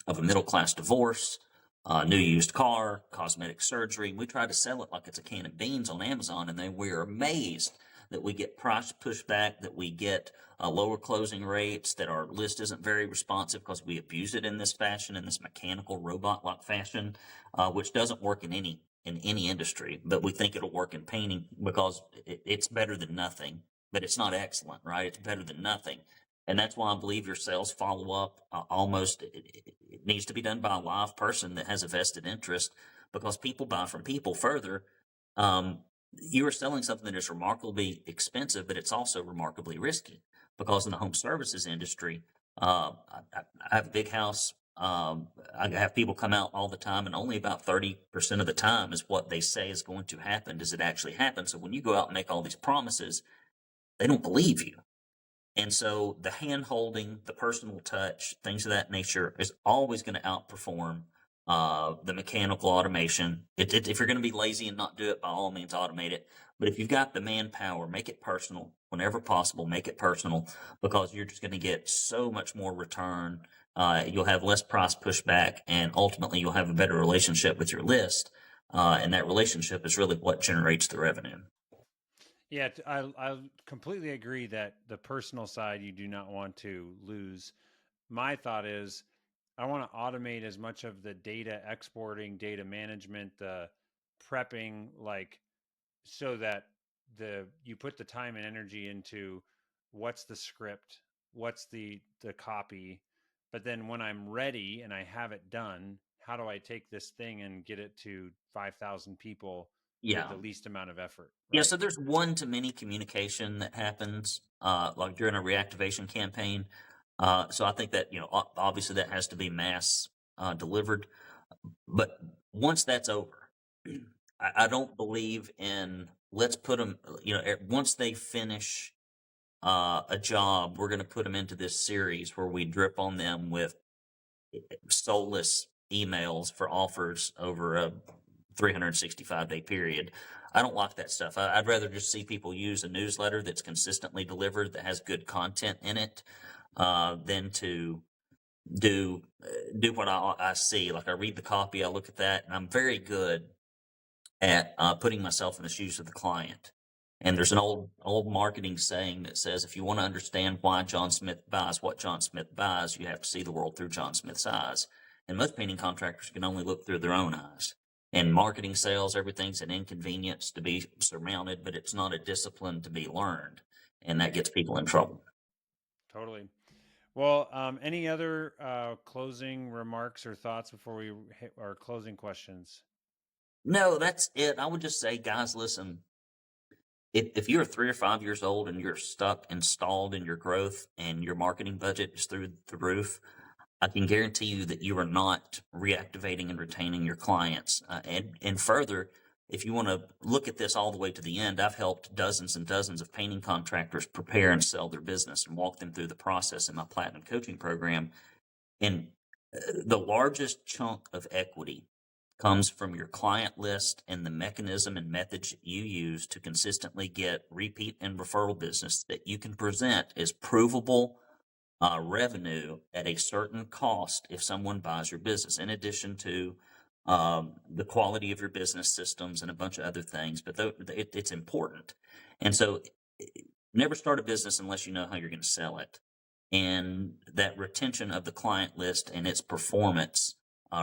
of a middle class divorce, a new used car, cosmetic surgery. We try to sell it like it's a can of beans on Amazon, and then we're amazed that we get price pushback, that we get lower closing rates, that our list isn't very responsive because we abuse it in this fashion, in this mechanical robot-like fashion, which doesn't work in any industry. But we think it'll work in painting because it's better than nothing. But it's not excellent, right? It's better than nothing. And that's why I believe your sales follow up it needs to be done by a live person that has a vested interest, because people buy from people. Further, you are selling something that is remarkably expensive, but it's also remarkably risky, because in the home services industry, I have a big house. I have people come out all the time, and only about 30% of the time is what they say is going to happen. Does it actually happen? So when you go out and make all these promises, they don't believe you. And so the hand holding, the personal touch, things of that nature is always going to outperform the mechanical automation. If you're going to be lazy and not do it, by all means, automate it. But if you've got the manpower, make it personal whenever possible. Make it personal, because you're just going to get so much more return. You'll have less price pushback, and ultimately you'll have a better relationship with your list. And that relationship is really what generates the revenue. Yeah, I completely agree that the personal side you do not want to lose. My thought is I want to automate as much of the data exporting, data management, the prepping, like so that you put the time and energy into what's the script, what's the copy, but then when I'm ready and I have it done, how do I take this thing and get it to 5,000 people with Yeah. the least amount of effort, Yeah, right? so there's one-to-many communication that happens, like during a reactivation campaign. So I think that, obviously that has to be mass delivered. But once that's over, I don't believe in let's put them, once they finish a job, we're going to put them into this series where we drip on them with soulless emails for offers over a 365-day period. I don't like that stuff. I'd rather just see people use a newsletter that's consistently delivered, that has good content in it, than to do what I see. Like, I read the copy, I look at that, and I'm very good at putting myself in the shoes of the client. And there's an old marketing saying that says, if you want to understand why John Smith buys what John Smith buys, you have to see the world through John Smith's eyes. And most painting contractors can only look through their own eyes. And marketing, sales, everything's an inconvenience to be surmounted, but it's not a discipline to be learned. And that gets people in trouble. Totally. Well, any other closing remarks or thoughts before we hit our closing questions? No, that's it. I would just say, guys, listen, if you're 3 or 5 years old and you're stuck, installed in your growth, and your marketing budget is through the roof, I can guarantee you that you are not reactivating and retaining your clients. And further, if you want to look at this all the way to the end, I've helped dozens and dozens of painting contractors prepare and sell their business and walk them through the process in my Platinum coaching program. And the largest chunk of equity comes from your client list and the mechanism and methods you use to consistently get repeat and referral business that you can present as provable revenue at a certain cost if someone buys your business, in addition to the quality of your business systems and a bunch of other things. But it's important. And so never start a business unless you know how you're going to sell it. And that retention of the client list and its performance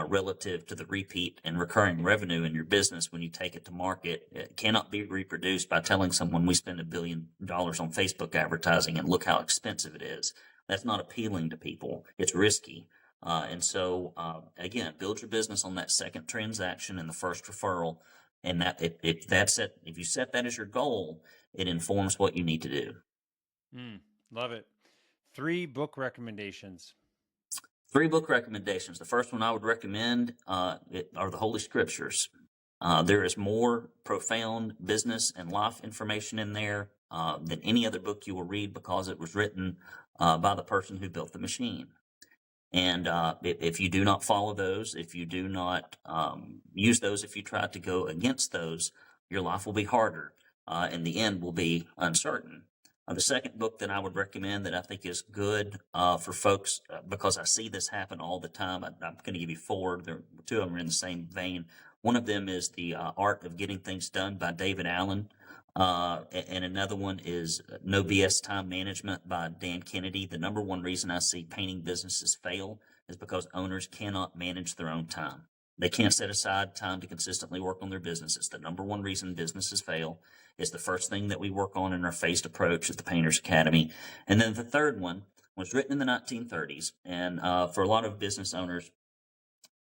relative to the repeat and recurring revenue in your business when you take it to market, it cannot be reproduced by telling someone we spend $1 billion on Facebook advertising and look how expensive it is. That's not appealing to people. It's risky. And so, again, build your business on that second transaction and the first referral. And that if you set that as your goal, it informs what you need to do. Love it. 3 book recommendations. 3 book recommendations. The first one I would recommend are the Holy Scriptures. There is more profound business and life information in there than any other book you will read, because it was written by the person who built the machine. And if you do not follow those, if you do not use those, if you try to go against those, your life will be harder, and the end will be uncertain. The second book that I would recommend that I think is good for folks, because I see this happen all the time. I'm going to give you 4. 2 of them are in the same vein. One of them is The Art of Getting Things Done by David Allen. And another one is No BS Time Management by Dan Kennedy. The number one reason I see painting businesses fail is because owners cannot manage their own time. They can't set aside time to consistently work on their businesses. The number one reason businesses fail is the first thing that we work on in our phased approach at the Painters Academy. And then the third one was written in the 1930s. And for a lot of business owners,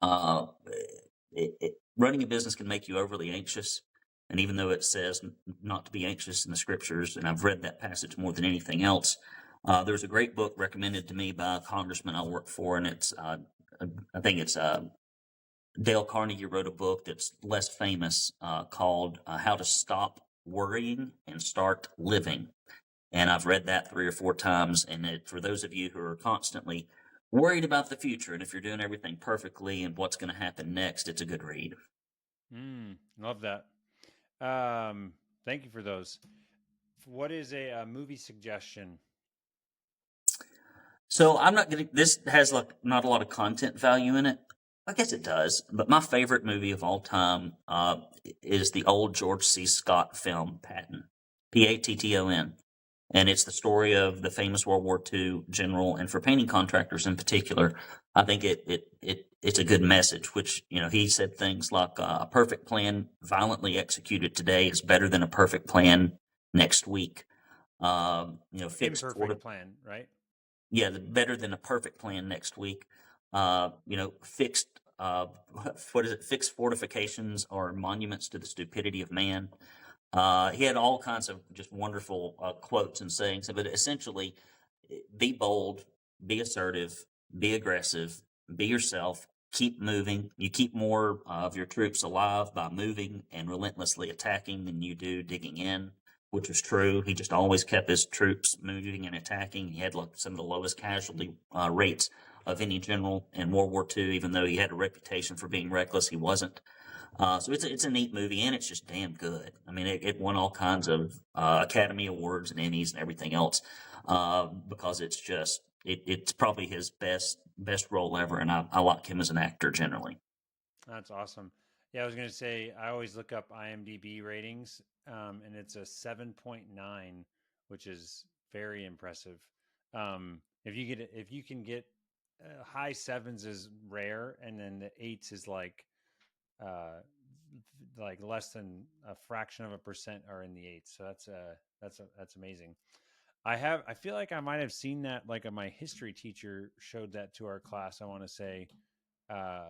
running a business can make you overly anxious. And even though it says not to be anxious in the scriptures, and I've read that passage more than anything else, there's a great book recommended to me by a congressman I work for, and it's I think it's Dale Carnegie wrote a book that's less famous called How to Stop Worrying and Start Living. And I've read that 3 or 4 times. And for those of you who are constantly worried about the future and if you're doing everything perfectly and what's going to happen next, it's a good read. Love that. Thank you for those. What is a movie suggestion? So I'm not going to, this has like not a lot of content value in it. I guess it does, but my favorite movie of all time is the old George C. Scott film, Patton, Patton. And it's the story of the famous World War II general, and for painting contractors in particular, I think it's a good message. Which he said things like a perfect plan violently executed today is better than a perfect plan next week. Fixed Imperfect plan, right? Yeah, better than a perfect plan next week. Fixed what is it? Fixed fortifications are monuments to the stupidity of man. He had all kinds of just wonderful quotes and sayings, but essentially, be bold, be assertive, be aggressive, be yourself, keep moving. You keep more of your troops alive by moving and relentlessly attacking than you do digging in, which was true. He just always kept his troops moving and attacking. He had like some of the lowest casualty rates of any general in World War II, even though he had a reputation for being reckless. He wasn't. So it's a neat movie, and it's just damn good. I mean, it won all kinds of Academy Awards and Emmys and everything else because it's probably his best role ever, and I like him as an actor generally. That's awesome. Yeah, I was going to say I always look up IMDb ratings, and it's a 7.9, which is very impressive. If you can get high sevens is rare, and then the eights is uh, like less than a fraction of a percent are in the eights. So that's amazing. I feel like I might have seen that, like my history teacher showed that to our class, I want to say, uh,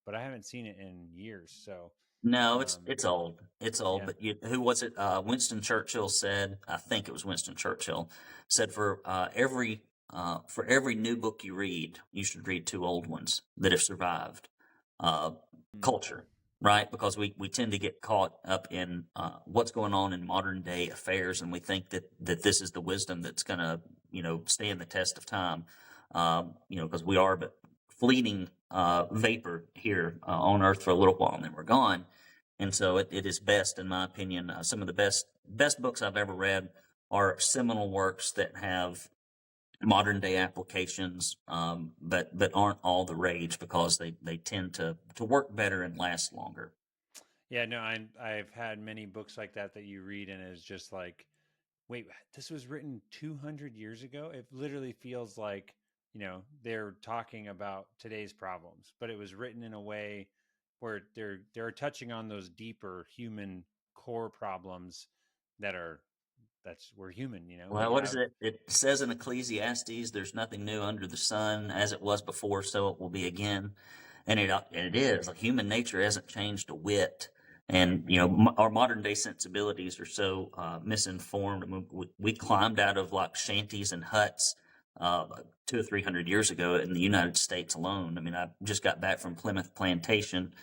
but I haven't seen it in years. So No, it's um, it's old. It's old. yeah. But who was it? Winston Churchill said. I think it was Winston Churchill said for every new book you read, you should read 2 old ones that have survived uh, Mm. culture, right? Because we tend to get caught up in what's going on in modern day affairs, and we think that this is the wisdom that's going to stand the test of time. Because we are but fleeting vapor here on Earth for a little while, and then we're gone. And so it is best, in my opinion, some of the best books I've ever read are seminal works that have modern day applications, but aren't all the rage because they tend to work better and last longer. Yeah, no, I've had many books like that you read, and it's just like, wait, this was written 200 years ago. It literally feels like, they're talking about today's problems, but it was written in a way where they're touching on those deeper human core problems that are that's we're human, we Well, what is have. it? It says in Ecclesiastes, "There's nothing new under the sun. As it was before, so it will be again." And it is like human nature hasn't changed a whit. And our modern day sensibilities are so misinformed. I mean, we climbed out of like shanties and huts 200 or 300 years ago in the United States alone. I mean, I just got back from Plymouth Plantation,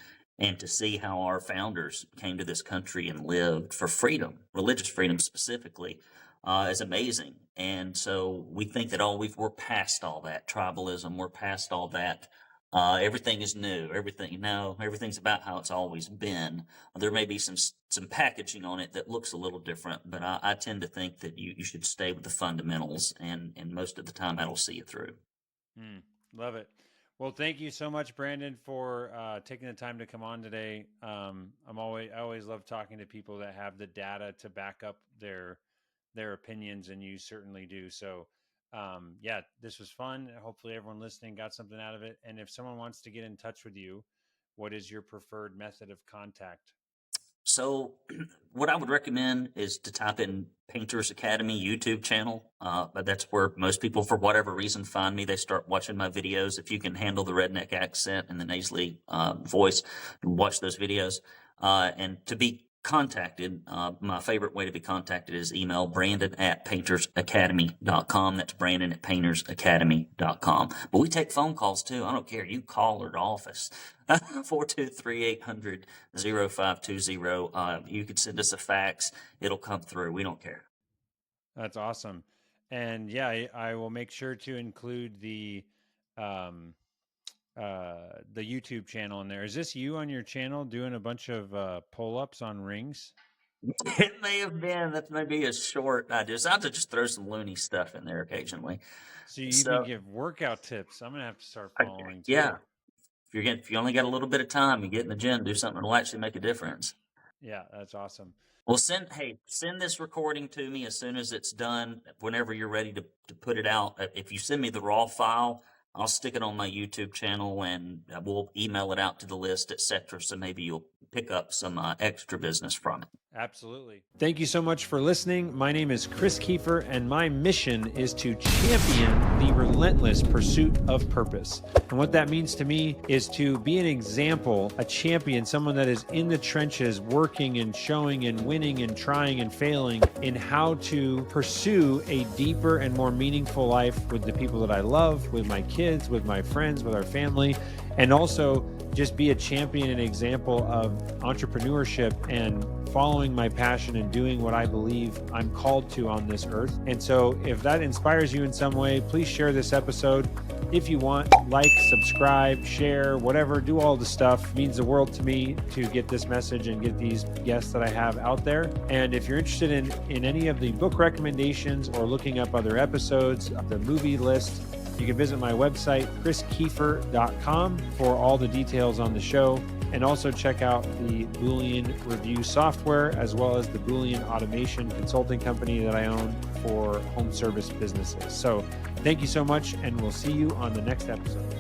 and to see how our founders came to this country and lived for freedom, religious freedom specifically, is amazing. And so we think that we're past all that tribalism, we're past all that. Everything is new. Everything's about how it's always been. There may be some packaging on it that looks a little different, but I tend to think that you should stay with the fundamentals, and most of the time that'll see you through. Mm, love it. Well, thank you so much, Brandon, for taking the time to come on today. I always love talking to people that have the data to back up their opinions, and you certainly do. So, yeah, this was fun. Hopefully, everyone listening got something out of it. And if someone wants to get in touch with you, what is your preferred method of contact? So, what I would recommend is to type in Painters Academy YouTube channel. But that's where most people, for whatever reason, find me. They start watching my videos. If you can handle the redneck accent and the nasally voice, watch those videos. And to be contacted, my favorite way to be contacted is email brandon@paintersacademy.com. That's brandon@paintersacademy.com. But we take phone calls too. I don't care. You call our office, 423-800-0520. You can send us a fax. It'll come through. We don't care. That's awesome. And yeah, I will make sure to include the YouTube channel in there. Is this you on your channel doing a bunch of pull-ups on rings? It may have been. That may be a short. I have to just throw some loony stuff in there occasionally. So you even give workout tips. I'm gonna have to start following too. Yeah. If you only got a little bit of time, you get in the gym, do something that'll actually make a difference. Yeah, that's awesome. Well, send this recording to me as soon as it's done. Whenever you're ready to put it out, if you send me the raw file, I'll stick it on my YouTube channel, and we'll email it out to the list, etc. So maybe you'll pick up some extra business from it. Absolutely. Thank you so much for listening. My name is Chris Kiefer, and my mission is to champion the relentless pursuit of purpose. And what that means to me is to be an example, a champion, someone that is in the trenches, working and showing and winning and trying and failing in how to pursue a deeper and more meaningful life with the people that I love, with my kids, with my friends, with our family, and also just be a champion and example of entrepreneurship and following my passion and doing what I believe I'm called to on this earth. And so if that inspires you in some way, please share this episode. If you want, like, subscribe, share, whatever, do all the stuff. It means the world to me to get this message and get these guests that I have out there. And if you're interested in any of the book recommendations or looking up other episodes, the movie list, you can visit my website, chriskiefer.com, for all the details on the show, and also check out the Boolean review software, as well as the Boolean automation consulting company that I own for home service businesses. So thank you so much, and we'll see you on the next episode.